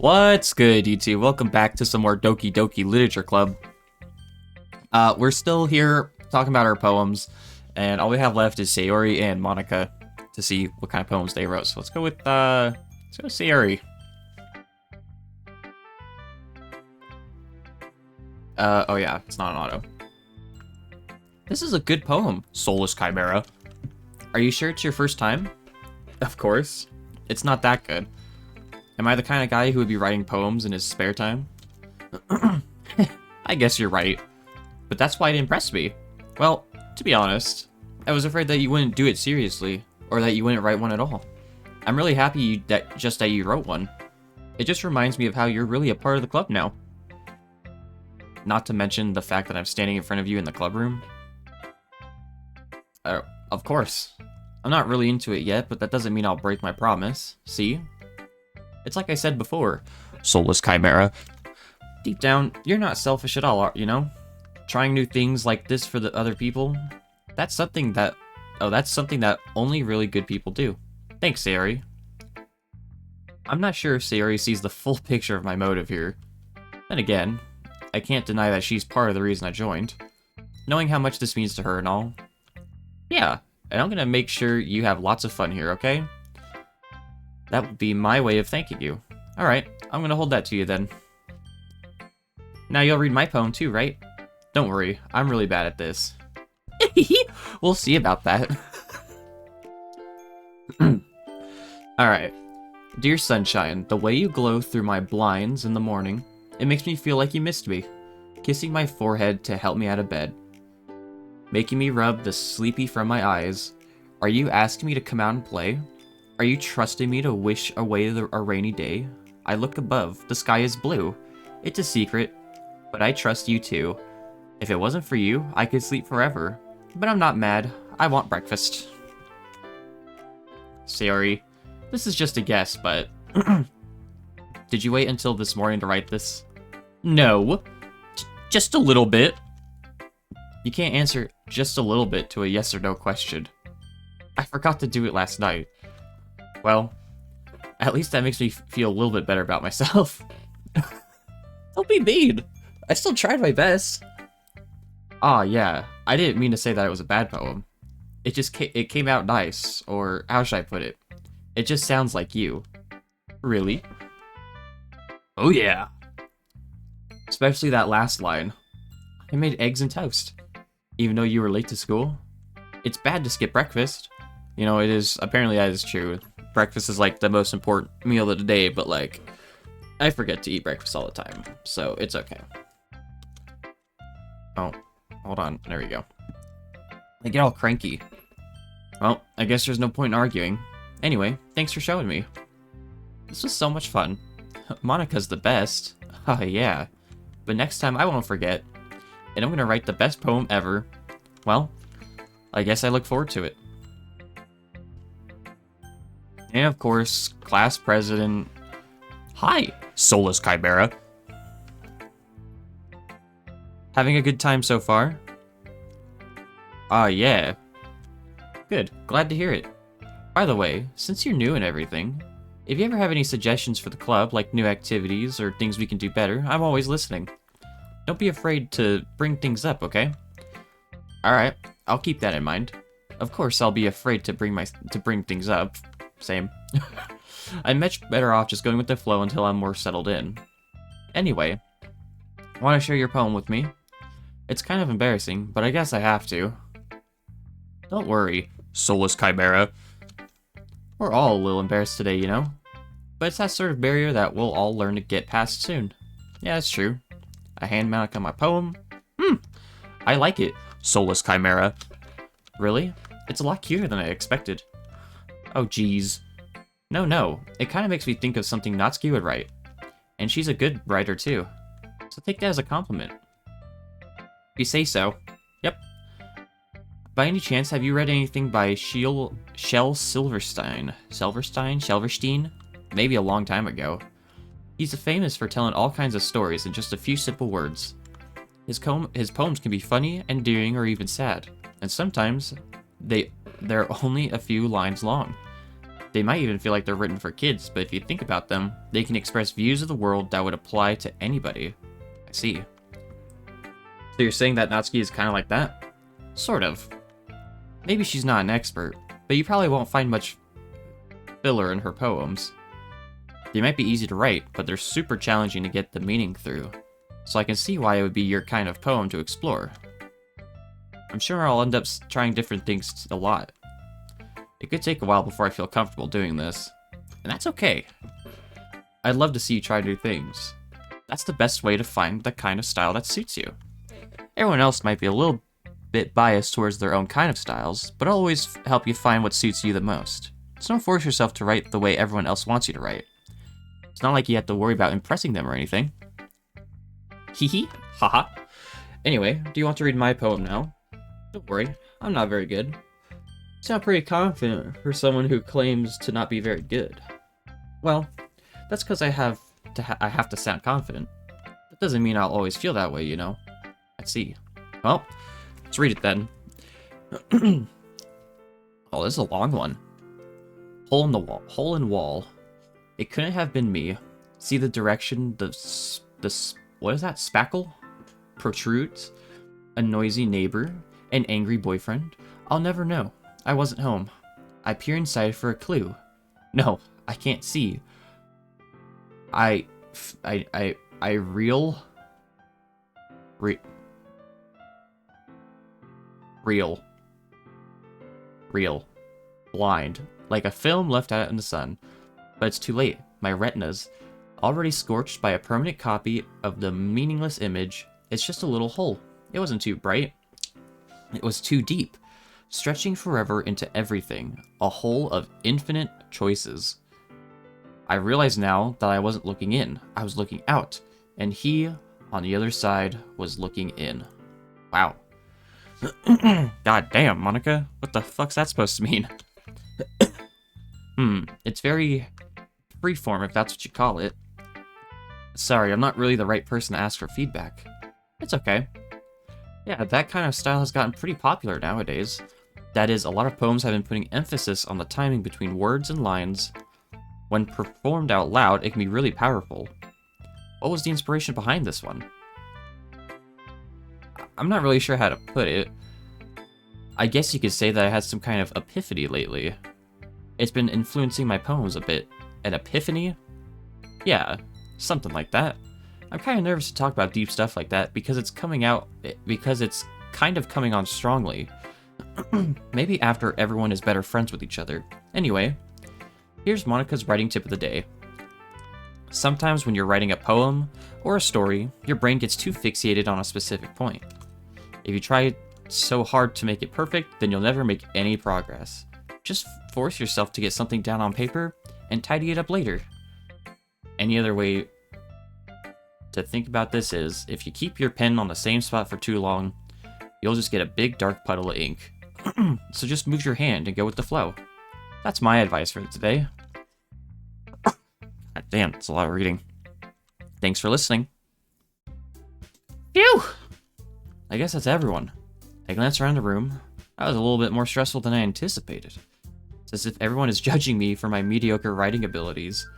What's good, YouTube? Welcome back to some more Doki Doki Literature Club. We're still here talking about our poems, and all we have left is Sayori and Monica to see what kind of poems they wrote. So let's go with Sayori. Oh yeah, it's not an auto. This is a good poem, Soulless Chimera. Are you sure it's your first time? Of course. It's not that good. Am I the kind of guy who would be writing poems in his spare time? I guess you're right. But that's why it impressed me. Well, to be honest, I was afraid that you wouldn't do it seriously, or that you wouldn't write one at all. I'm really happy that you wrote one. It just reminds me of how you're really a part of the club now. Not to mention the fact that I'm standing in front of you in the club room. Of course. I'm not really into it yet, but that doesn't mean I'll break my promise. See? It's like I said before, Soulless Chimera. Deep down, you're not selfish at all, you know? Trying new things like this for the other people, that's something that only really good people do. Thanks, Sayori. I'm not sure if Sayori sees the full picture of my motive here. Then again, I can't deny that she's part of the reason I joined. Knowing how much this means to her and all. Yeah, and I'm gonna make sure you have lots of fun here, okay? That would be my way of thanking you. Alright, I'm gonna hold that to you then. Now you'll read my poem too, right? Don't worry, I'm really bad at this. We'll see about that. Alright. Dear sunshine, the way you glow through my blinds in the morning, it makes me feel like you missed me. Kissing my forehead to help me out of bed. Making me rub the sleepy from my eyes. Are you asking me to come out and play? Are you trusting me to wish away a rainy day? I look above. The sky is blue. It's a secret, but I trust you too. If it wasn't for you, I could sleep forever. But I'm not mad. I want breakfast. Sayori, this is just a guess, but... Did you wait until this morning to write this? No. Just a little bit. You can't answer just a little bit to a yes or no question. I forgot to do it last night. Well, at least that makes me feel a little bit better about myself. Don't be mean. I still tried my best. Ah, yeah. I didn't mean to say that it was a bad poem. It came out nice, or how should I put it? It just sounds like you. Really? Oh yeah. Especially that last line. I made eggs and toast, even though you were late to school. It's bad to skip breakfast. You know, apparently that is true. Breakfast is like the most important meal of the day, but like, I forget to eat breakfast all the time, so it's okay. Oh, hold on, there we go. I get all cranky. Well, I guess there's no point in arguing. Anyway, thanks for showing me. This was so much fun. Monica's the best. Oh yeah. But next time I won't forget. And I'm gonna write the best poem ever. Well, I guess I look forward to it. And of course, class president. Hi, Soulless Chimera. Having a good time so far? Ah, yeah. Good, glad to hear it. By the way, since you're new and everything, if you ever have any suggestions for the club, like new activities or things we can do better, I'm always listening. Don't be afraid to bring things up, okay? Alright, I'll keep that in mind. Of course, I'll be afraid to bring things up. Same. I'm much better off just going with the flow until I'm more settled in. Anyway, want to share your poem with me? It's kind of embarrassing, but I guess I have to. Don't worry, Soulless Chimera. We're all a little embarrassed today, you know? But it's that sort of barrier that we'll all learn to get past soon. Yeah, it's true. A hand mount on my poem? I like it, Soulless Chimera. Really? It's a lot cuter than I expected. Oh, geez. No. It kind of makes me think of something Natsuki would write. And she's a good writer, too. So take that as a compliment. If you say so. Yep. By any chance, have you read anything by Shel Silverstein? Silverstein? Maybe a long time ago. He's famous for telling all kinds of stories in just a few simple words. His poems can be funny, endearing, or even sad. And sometimes they're only a few lines long. They might even feel like they're written for kids, but if you think about them, they can express views of the world that would apply to anybody. I see. So you're saying that Natsuki is kind of like that? Sort of. Maybe she's not an expert, but you probably won't find much filler in her poems. They might be easy to write, but they're super challenging to get the meaning through. So I can see why it would be your kind of poem to explore. I'm sure I'll end up trying different things a lot. It could take a while before I feel comfortable doing this, and that's okay. I'd love to see you try new things. That's the best way to find the kind of style that suits you. Everyone else might be a little bit biased towards their own kind of styles, but I'll always help you find what suits you the most. So don't force yourself to write the way everyone else wants you to write. It's not like you have to worry about impressing them or anything. Hee haha. Anyway, do you want to read my poem now? Don't worry, I'm not very good. You sound pretty confident for someone who claims to not be very good. Well, that's because I have to sound confident. That doesn't mean I'll always feel that way, you know. I see. Well, let's read it then. Oh, this is a long one. Hole in the wall. Hole in wall. It couldn't have been me. See the direction the what is that? Spackle protrudes. A noisy neighbor. An angry boyfriend. I'll never know. I wasn't home. I peer inside for a clue. No, I can't see. Real. Blind. Like a film left out in the sun. But it's too late. My retina's already scorched by a permanent copy of the meaningless image. It's just a little hole. It wasn't too bright. It was too deep. Stretching forever into everything. A hole of infinite choices. I realize now that I wasn't looking in. I was looking out. And he, on the other side, was looking in. Wow. God damn, Monica. What the fuck's that supposed to mean? It's very freeform, if that's what you call it. Sorry, I'm not really the right person to ask for feedback. It's okay. Yeah, that kind of style has gotten pretty popular nowadays. That is, a lot of poems have been putting emphasis on the timing between words and lines. When performed out loud, it can be really powerful. What was the inspiration behind this one? I'm not really sure how to put it. I guess you could say that I had some kind of epiphany lately. It's been influencing my poems a bit. An epiphany? Yeah, something like that. I'm kind of nervous to talk about deep stuff like that because it's kind of coming on strongly. Maybe after everyone is better friends with each other. Anyway, here's Monica's writing tip of the day. Sometimes when you're writing a poem or a story, your brain gets too fixated on a specific point. If you try so hard to make it perfect, then you'll never make any progress. Just force yourself to get something down on paper and tidy it up later. Any other way to think about this is, if you keep your pen on the same spot for too long, you'll just get a big dark puddle of ink. So just move your hand and go with the flow. That's my advice for today. God damn, it's a lot of reading. Thanks for listening. Phew! I guess that's everyone. I glance around the room. That was a little bit more stressful than I anticipated. It's as if everyone is judging me for my mediocre writing abilities.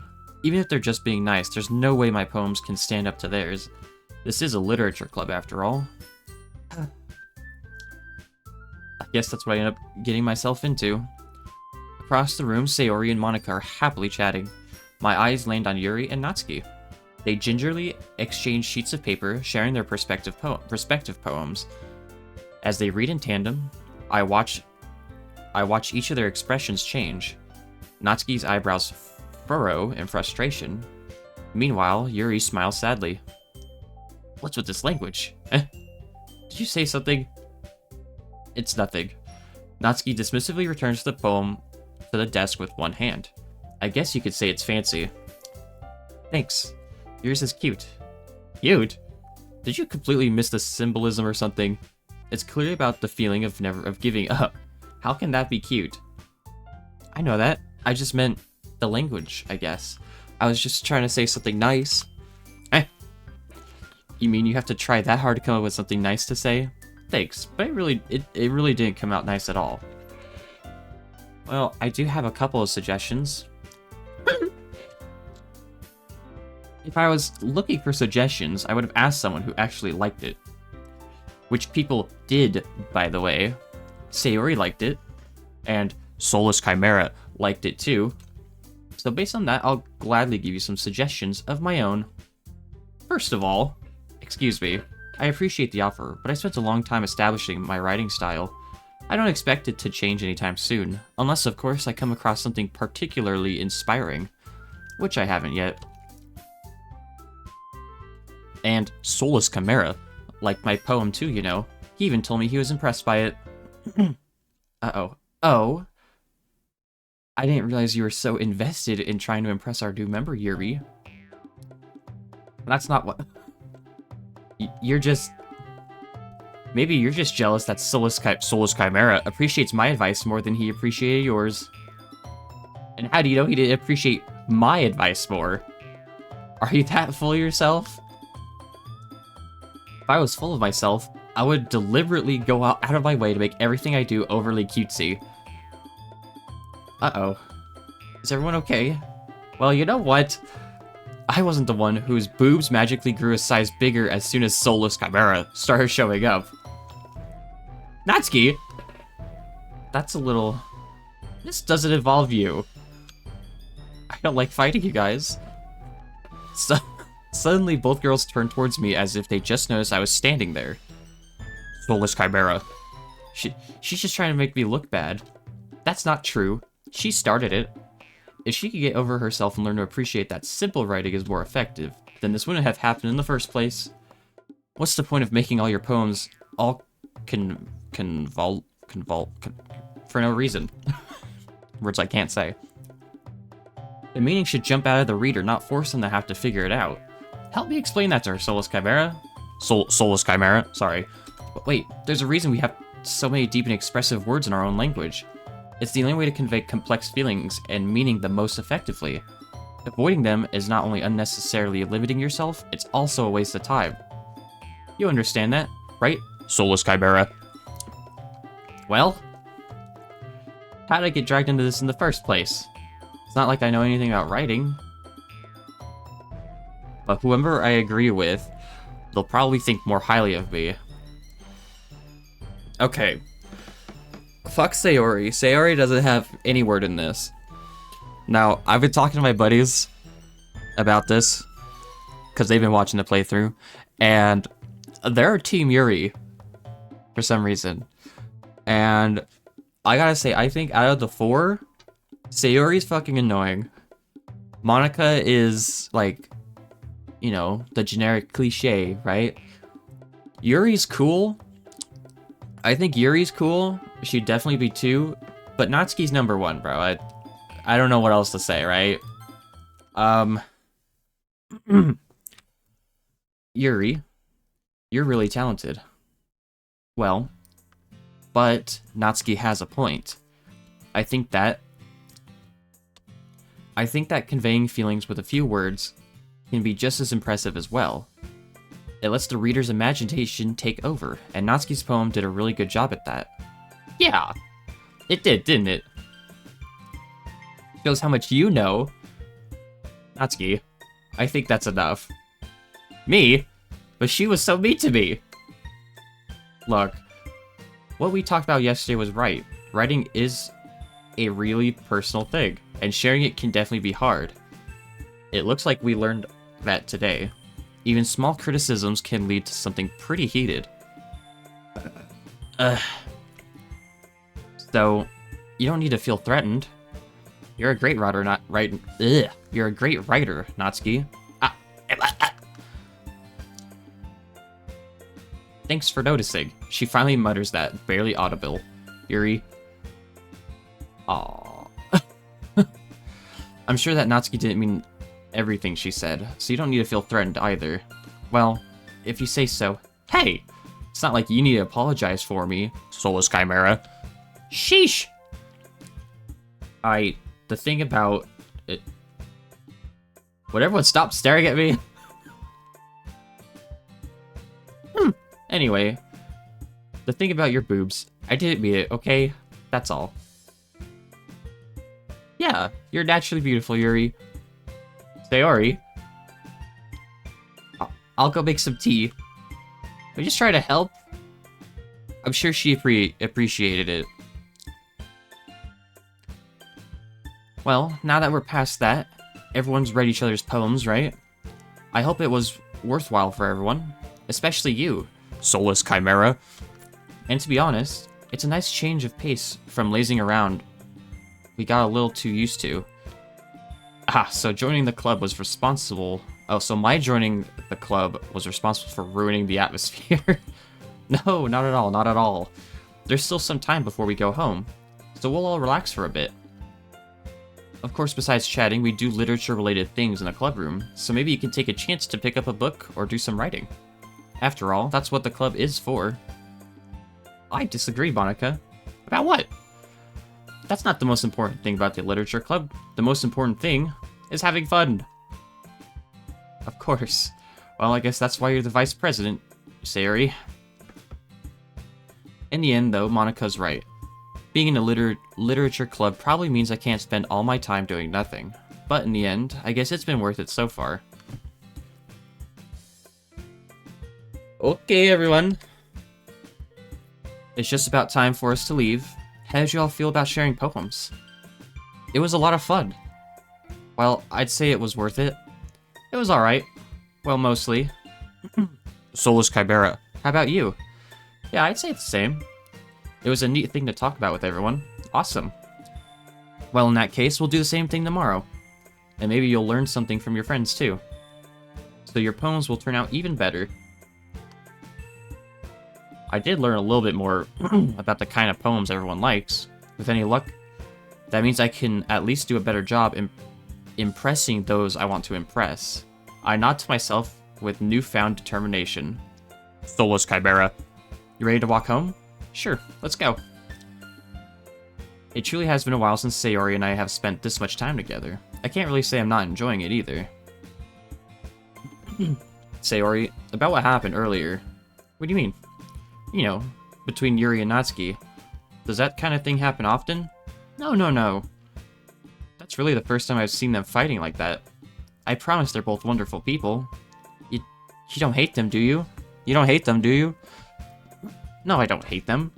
Even if they're just being nice, there's no way my poems can stand up to theirs. This is a literature club, after all. I guess that's what I end up getting myself into. Across the room, Sayori and Monica are happily chatting. My eyes land on Yuri and Natsuki. They gingerly exchange sheets of paper, sharing their respective poems. As they read in tandem, I watch each of their expressions change. Natsuki's eyebrows furrow in frustration. Meanwhile, Yuri smiles sadly. What's with this language? Did you say something? It's nothing. Natsuki dismissively returns the poem to the desk with one hand. I guess you could say it's fancy. Thanks. Yours is cute. Cute? Did you completely miss the symbolism or something? It's clearly about the feeling of giving up. How can that be cute? I know that. I just meant the language, I guess. I was just trying to say something nice. You mean you have to try that hard to come up with something nice to say? Thanks, but it really didn't come out nice at all. Well, I do have a couple of suggestions. If I was looking for suggestions, I would have asked someone who actually liked it. Which people did, by the way. Sayori liked it, and Soulless Chimera liked it too. So based on that, I'll gladly give you some suggestions of my own. First of all, excuse me, I appreciate the offer, but I spent a long time establishing my writing style. I don't expect it to change anytime soon, unless of course I come across something particularly inspiring, which I haven't yet. And Soulless Chimera liked my poem too, you know. He even told me he was impressed by it. Uh-oh. Oh. I didn't realize you were so invested in trying to impress our new member, Yuri. That's not what... You're just... Maybe you're just jealous that Soulless Chimera appreciates my advice more than he appreciated yours. And how do you know he didn't appreciate my advice more? Are you that full of yourself? If I was full of myself, I would deliberately go out of my way to make everything I do overly cutesy. Uh-oh. Is everyone okay? Well, you know what? I wasn't the one whose boobs magically grew a size bigger as soon as Soulless Chimera started showing up. Natsuki! That's a little... This doesn't involve you. I don't like fighting you guys. So... Suddenly, both girls turned towards me as if they just noticed I was standing there. Soulless Chimera. She's just trying to make me look bad. That's not true. She started it. If she could get over herself and learn to appreciate that simple writing is more effective, then this wouldn't have happened in the first place. What's the point of making all your poems all for no reason? Words I can't say. The meaning should jump out of the reader, not force them to have to figure it out. Help me explain that to her, Soulless Chimera. Soulless Chimera, sorry. But wait, there's a reason we have so many deep and expressive words in our own language. It's the only way to convey complex feelings and meaning the most effectively. Avoiding them is not only unnecessarily limiting yourself, it's also a waste of time. You understand that, right, Soulless Chimera? Well, how did I get dragged into this in the first place? It's not like I know anything about writing. But whoever I agree with, they'll probably think more highly of me. Okay. Fuck Sayori. Sayori doesn't have any word in this. Now, I've been talking to my buddies about this, because they've been watching the playthrough, and they're Team Yuri, for some reason. And I gotta say, I think out of the four, Sayori's fucking annoying. Monica is, like, you know, the generic cliche, right? Yuri's cool. I think Yuri's cool. She'd definitely be 2. But Natsuki's number 1, bro. I don't know what else to say, right? Yuri, you're really talented. Well, but Natsuki has a point. I think that conveying feelings with a few words can be just as impressive as well. It lets the reader's imagination take over, and Natsuki's poem did a really good job at that. Yeah, it did, didn't it? Shows how much you know. Natsuki, I think that's enough. Me? But she was so mean to me! Look, what we talked about yesterday was right. Writing is a really personal thing, and sharing it can definitely be hard. It looks like we learned that today. Even small criticisms can lead to something pretty heated. So, you don't need to feel threatened. You're a great writer, You're a great writer, Natsuki. Thanks for noticing. She finally mutters that, barely audible. Yuri. Aww. I'm sure that Natsuki didn't mean everything she said, so you don't need to feel threatened either. Well, if you say so. Hey! It's not like you need to apologize for me, Soulless Chimera. Sheesh! The thing about it... Would everyone stop staring at me? Anyway, the thing about your boobs, I didn't mean it, okay? That's all. Yeah, you're naturally beautiful, Yuri. Sayori. I'll go make some tea. We just try to help. I'm sure she appreciated it. Well, now that we're past that, everyone's read each other's poems, right? I hope it was worthwhile for everyone, especially you, soulless chimera. And to be honest, it's a nice change of pace from lazing around we got a little too used to. So joining the club was responsible... Oh, so my joining the club was responsible for ruining the atmosphere. No, not at all, not at all. There's still some time before we go home, so we'll all relax for a bit. Of course, besides chatting, we do literature-related things in the club room, so maybe you can take a chance to pick up a book or do some writing. After all, that's what the club is for. I disagree, Monica. About what? That's not the most important thing about the literature club. The most important thing is having fun. Of course. Well, I guess that's why you're the vice president, Sayori. In the end, though, Monica's right. Being in a literature club probably means I can't spend all my time doing nothing. But in the end, I guess it's been worth it so far. Okay, everyone. It's just about time for us to leave. How did you all feel about sharing poems? It was a lot of fun. Well, I'd say it was worth it. It was alright. Well, mostly. Soulless Chimera. How about you? Yeah, I'd say the same. It was a neat thing to talk about with everyone. Awesome. Well, in that case, we'll do the same thing tomorrow. And maybe you'll learn something from your friends, too. So your poems will turn out even better. I did learn a little bit more about the kind of poems everyone likes. With any luck, that means I can at least do a better job impressing those I want to impress. I nod to myself with newfound determination. Soulless Chimera. You ready to walk home? Sure, let's go. It truly has been a while since Sayori and I have spent this much time together. I can't really say I'm not enjoying it either. Sayori, about what happened earlier. What do you mean? You know, between Yuri and Natsuki. Does that kind of thing happen often? No. That's really the first time I've seen them fighting like that. I promise they're both wonderful people. You don't hate them, do you? You don't hate them, do you? No, I don't hate them.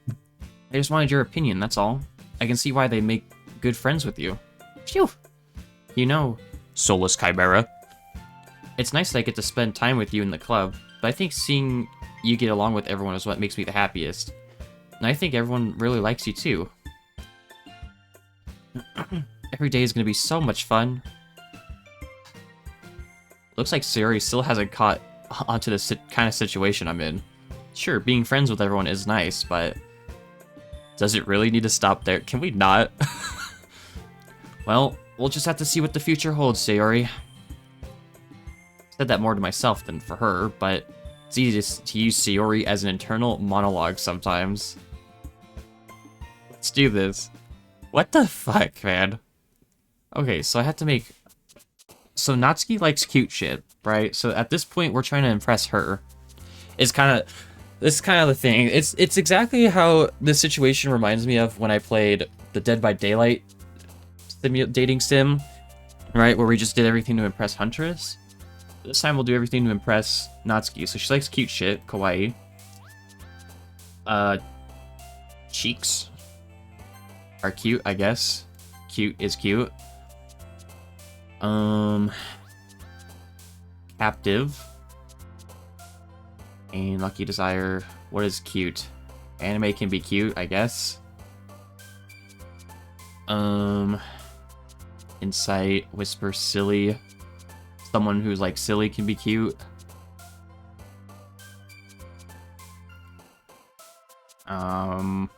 I just wanted your opinion, that's all. I can see why they make good friends with you. Phew! You know, Soulless Chimera. It's nice that I get to spend time with you in the club, but I think seeing you get along with everyone is what makes me the happiest. And I think everyone really likes you too. Every day is going to be so much fun. Looks like Sayori still hasn't caught onto the kind of situation I'm in. Sure, being friends with everyone is nice, but does it really need to stop there? Can we not? Well, we'll just have to see what the future holds, Sayori. Said that more to myself than for her, but it's easy to use Sayori as an internal monologue sometimes. Let's do this. What the fuck, man? Okay, so I have to make... So Natsuki likes cute shit, right? So at this point, we're trying to impress her. It's kind of... This is kind of the thing. It's exactly how this situation reminds me of when I played the Dead by Daylight dating sim, right? Where we just did everything to impress Huntress. This time we'll do everything to impress Natsuki. So she likes cute shit, kawaii. Cheeks are cute, I guess. Cute is cute. Captive. And Lucky Desire. What is cute? Anime can be cute, I guess. Insight, Whisper, Silly. Someone who's like silly can be cute. Can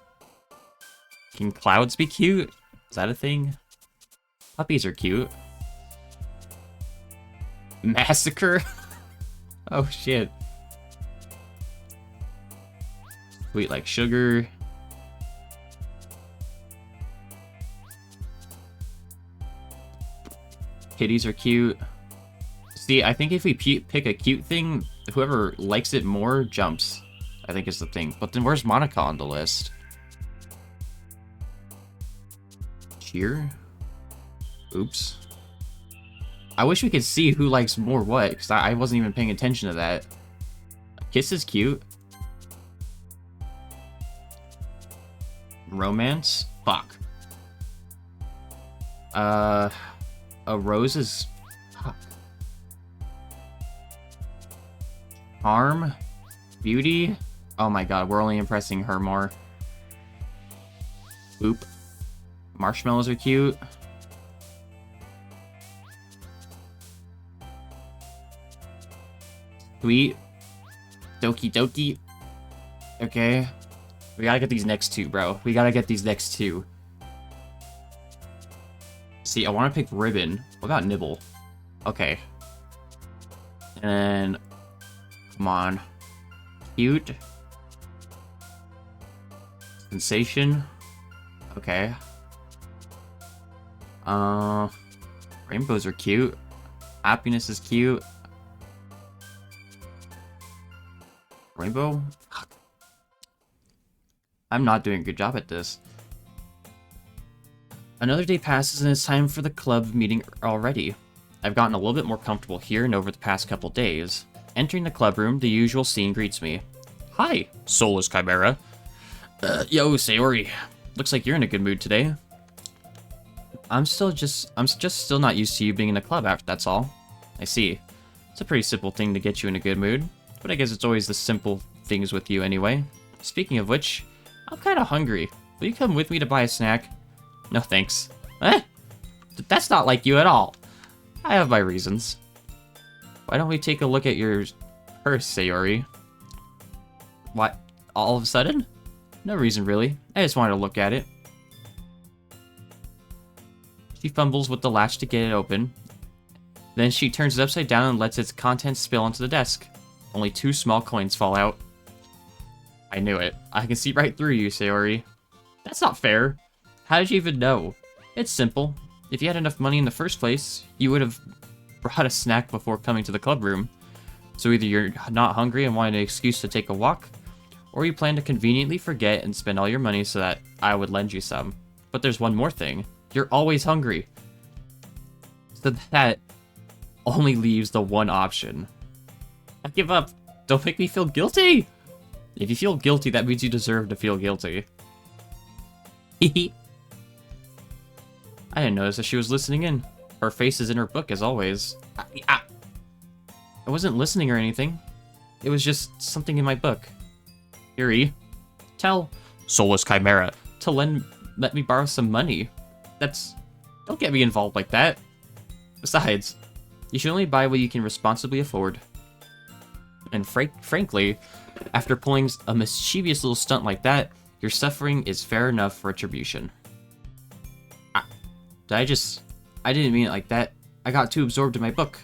clouds be cute? Is that a thing? Puppies are cute. Massacre? Oh shit. Sweet like sugar. Kitties are cute. See, I think if we pick a cute thing, whoever likes it more jumps, I think is the thing. But then where's Monica on the list? Cheer? Oops. I wish we could see who likes more what, because I wasn't even paying attention to that. Kiss is cute. Romance? Fuck. A rose is... Fuck. Harm? Beauty? Oh my god, we're only impressing her more. Oop. Marshmallows are cute. Sweet. Doki Doki. Okay. We gotta get these next two, bro. We gotta get these next two. See, I want to pick Ribbon. What about Nibble? Okay. And... Come on. Cute. Sensation. Okay. Rainbows are cute. Happiness is cute. Rainbow? I'm not doing a good job at this. Another day passes and it's time for the club meeting already. I've gotten a little bit more comfortable here and over the past couple days. Entering the club room, the usual scene greets me. Hi, soulless chimera. Yo, Sayori. Looks like you're in a good mood today. I'm just still not used to you being in the club after, that's all. I see. It's a pretty simple thing to get you in a good mood, but I guess it's always the simple things with you anyway. Speaking of which, I'm kinda hungry. Will you come with me to buy a snack? No thanks. Eh? That's not like you at all. I have my reasons. Why don't we take a look at your purse, Sayori? What? All of a sudden? No reason really. I just wanted to look at it. She fumbles with the latch to get it open. Then she turns it upside down and lets its contents spill onto the desk. Only 2 small coins fall out. I knew it. I can see right through you, Sayori. That's not fair. How did you even know? It's simple. If you had enough money in the first place, you would have brought a snack before coming to the club room. So either you're not hungry and want an excuse to take a walk, or you plan to conveniently forget and spend all your money so that I would lend you some. But there's one more thing. You're always hungry. So that only leaves the one option. I give up. Don't make me feel guilty. If you feel guilty, that means you deserve to feel guilty. Hehe. I didn't notice that she was listening in. Her face is in her book, as always. I wasn't listening or anything. It was just something in my book. Yuri, tell Soulless Chimera to let me borrow some money. Don't get me involved like that. Besides, you should only buy what you can responsibly afford. And frankly, after pulling a mischievous little stunt like that, your suffering is fair enough retribution. I didn't mean it like that. I got too absorbed in my book.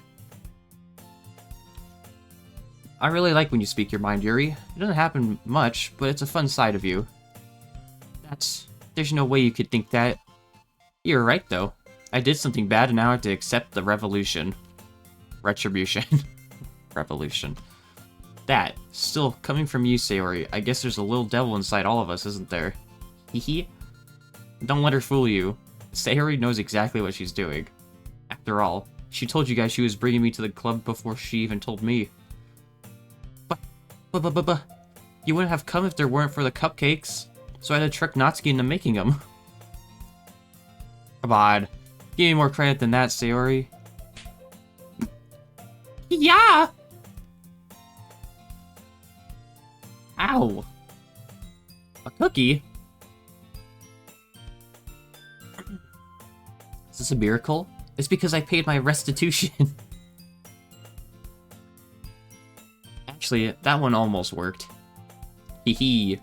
I really like when you speak your mind, Yuri. It doesn't happen much, but it's a fun side of you. There's no way you could think that. You're right, though. I did something bad and now I have to accept the retribution. Revolution. That, still coming from you, Sayori. I guess there's a little devil inside all of us, isn't there? Hehe. Don't let her fool you. Sayori knows exactly what she's doing. After all, she told you guys she was bringing me to the club before she even told me. But, you wouldn't have come if there weren't for the cupcakes. So I had to trick Natsuki into making them. Come on. Give me more credit than that, Sayori. Yeah! Ow! A cookie? Is this a miracle? It's because I paid my restitution. Actually, that one almost worked. Hee.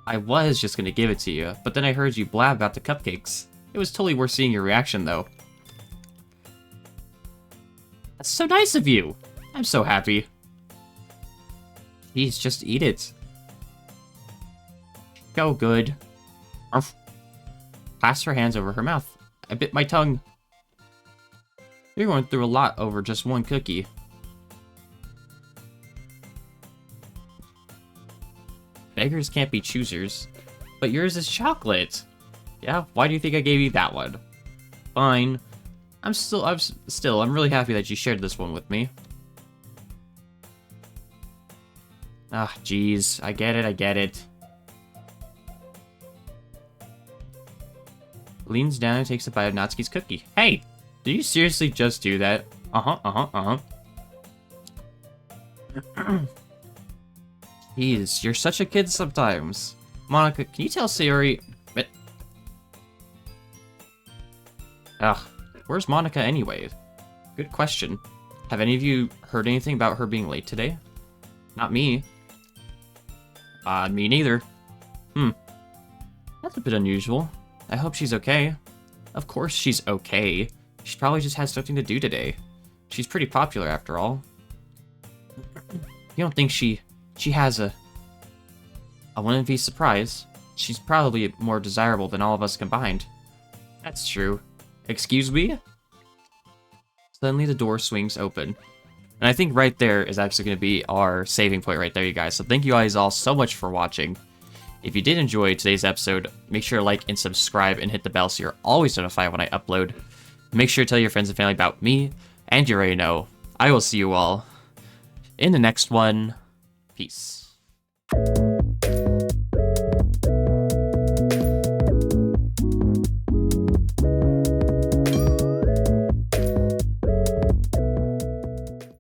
I was just gonna give it to you, but then I heard you blab about the cupcakes. It was totally worth seeing your reaction, though. That's so nice of you! I'm so happy. Jeez, just eat it. Go good. Arf. Passed her hands over her mouth. I bit my tongue. You're going through a lot over just one cookie. Beggars can't be choosers. But yours is chocolate. Yeah, why do you think I gave you that one? Fine. I'm really happy that you shared this one with me. Ah, jeez. I get it. Leans down and takes a bite of Natsuki's cookie. Hey! Did you seriously just do that? Jeez, you're such a kid sometimes. Monica, can you tell Sayori... Ugh, where's Monica anyway? Good question. Have any of you heard anything about her being late today? Not me. Me neither. That's a bit unusual. I hope she's okay. Of course she's okay. She probably just has something to do today. She's pretty popular after all. You don't think she has a... I wouldn't be surprised. She's probably more desirable than all of us combined. That's true. Excuse me? Suddenly the door swings open. And I think right there is actually going to be our saving point right there, you guys. So thank you guys all so much for watching. If you did enjoy today's episode, make sure to like and subscribe and hit the bell so you're always notified when I upload. Make sure to tell your friends and family about me, and you already know. I will see you all in the next one. Peace.